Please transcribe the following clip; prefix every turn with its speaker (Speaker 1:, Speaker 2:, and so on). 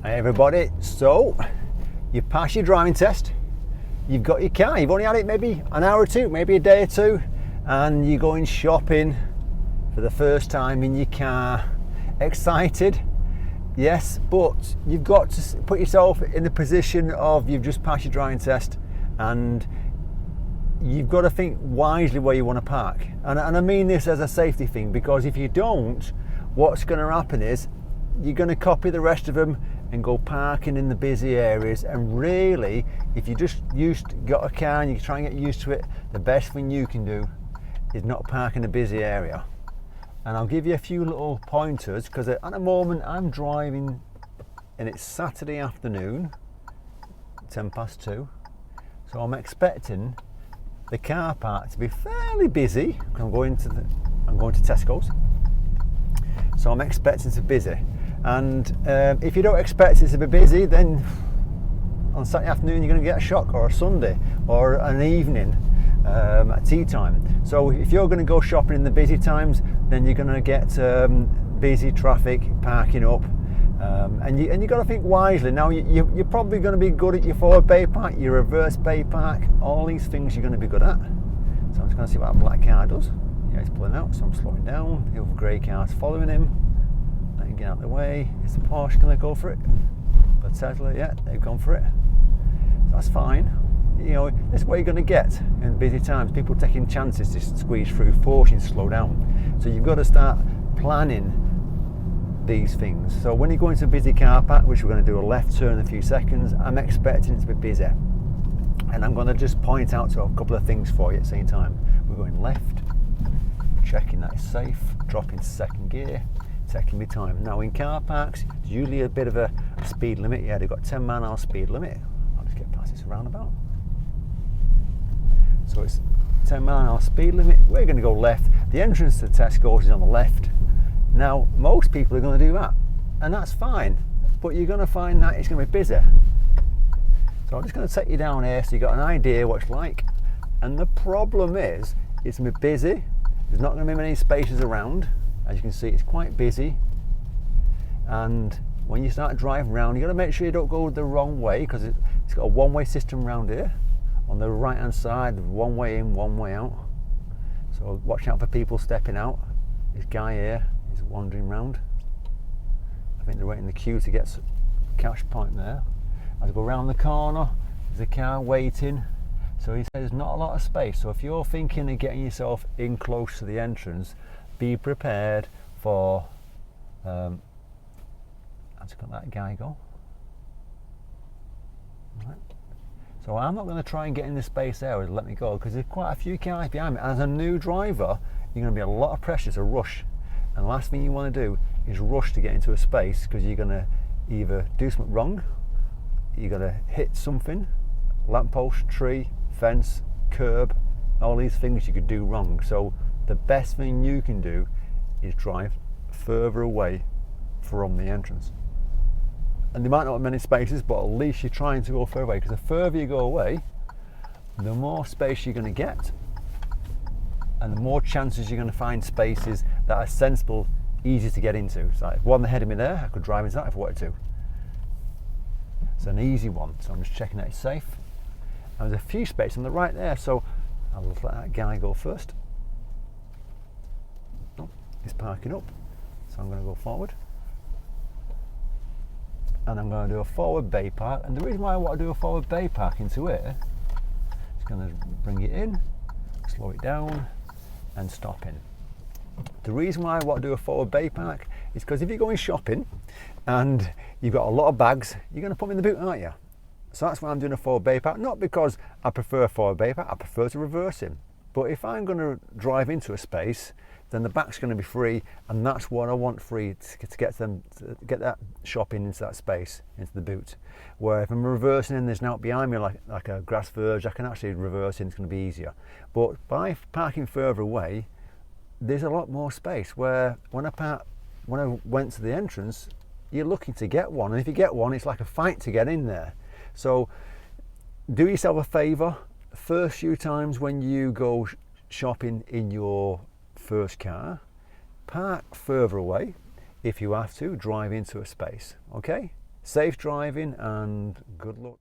Speaker 1: Hey everybody, so you've passed your driving test, you've got your car, you've only had it maybe an hour or two, maybe a day or two, and you're going shopping for the first time in your car. Excited? Yes, but you've got to put yourself in the position of you've just passed your driving test and you've got to think wisely where you want to park. And I mean this as a safety thing, because if you don't, what's going to happen is you're going to copy the rest of them and go parking in the busy areas. And really, if you just got a car and you try and get used to it, the best thing you can do is not park in a busy area. And I'll give you a few little pointers, because at the moment I'm driving and it's Saturday afternoon, 2:10. So I'm expecting the car park to be fairly busy. I'm going to Tesco's, so I'm expecting it to be busy. And if you don't expect it to be busy, then on Saturday afternoon you're going to get a shock, or a Sunday, or an evening at tea time. So if you're going to go shopping in the busy times, then you're going to get busy traffic parking up, and you got to think wisely. Now you're probably going to be good at your forward bay park, your reverse bay park, all these things you're going to be good at. So I'm just going to see what that black car does. Yeah, he's pulling out, so I'm slowing down. The other grey car's following him. Let him get out of the way. Is the Porsche going to go for it? The Tesla, yeah, they've gone for it. So that's fine. You know, this is what you're going to get in busy times. People taking chances to squeeze through, forcing to slow down. So you've got to start planning these things. So when you go into a busy car park, which we're going to do a left turn in a few seconds, I'm expecting it to be busy. And I'm going to just point out to a couple of things for you at the same time. We're going left, checking that it's safe, dropping to second gear, taking my time. Now in car parks, there's usually a bit of a speed limit. Yeah, they've got 10-mile-an-hour speed limit. I'll just get past this roundabout. So it's 10-mile-an-hour speed limit. We're going to go left. The entrance to Tesco's is on the left. Now most people are going to do that, and that's fine, but you're going to find that it's going to be busy. So I'm just going to take you down here so you've got an idea what it's like. And the problem is, it's going to be busy. There's not going to be many spaces around. As you can see, it's quite busy. And when you start driving around, you've got to make sure you don't go the wrong way, because it's got a one-way system around here. On the right hand side, one way in, one way out. So watch out for people stepping out. This guy here is wandering around. I think they're waiting in the queue to get a cash point there. As I go around the corner, there's a car waiting. So he says there's not a lot of space. So if you're thinking of getting yourself in close to the entrance, be prepared for I'll just let that guy go. Right. So I'm not going to try and get in the space there and let me go, because there's quite a few cars behind me. As a new driver, you're going to be a lot of pressure to rush, and the last thing you want to do is rush to get into a space, because you're going to either do something wrong, you're going to hit something, lamppost, tree, fence, curb, all these things you could do wrong. So the best thing you can do is drive further away from the entrance. And there might not be many spaces, but at least you're trying to go further away, because the further you go away, the more space you're going to get, and the more chances you're going to find spaces that are sensible, easy to get into. So if one ahead of me there, I could drive into that if I wanted to. It's an easy one, so I'm just checking that it's safe. And there's a few spaces on the right there, so I'll let that guy go first. Oh, he's parking up, so I'm going to go forward. And I'm going to do a forward bay park. And the reason why I want to do a forward bay park into here is going to bring it in, slow it down, and stop in. The reason why I want to do a forward bay park is because if you're going shopping and you've got a lot of bags, you're going to put them in the boot, aren't you? So that's why I'm doing a forward bay park. Not because I prefer a forward bay park, I prefer to reverse him. But if I'm going to drive into a space, then the back's going to be free, and that's what I want free, to get that shopping into that space, into the boot. Where if I'm reversing and there's now behind me like a grass verge, I can actually reverse in, it's going to be easier. But by parking further away, there's a lot more space. Where when I went to the entrance, you're looking to get one, and if you get one, it's like a fight to get in there. So do yourself a favour, first few times when you go shopping in your first car, park further away. If you have to, drive into a space, okay? Safe driving and good luck.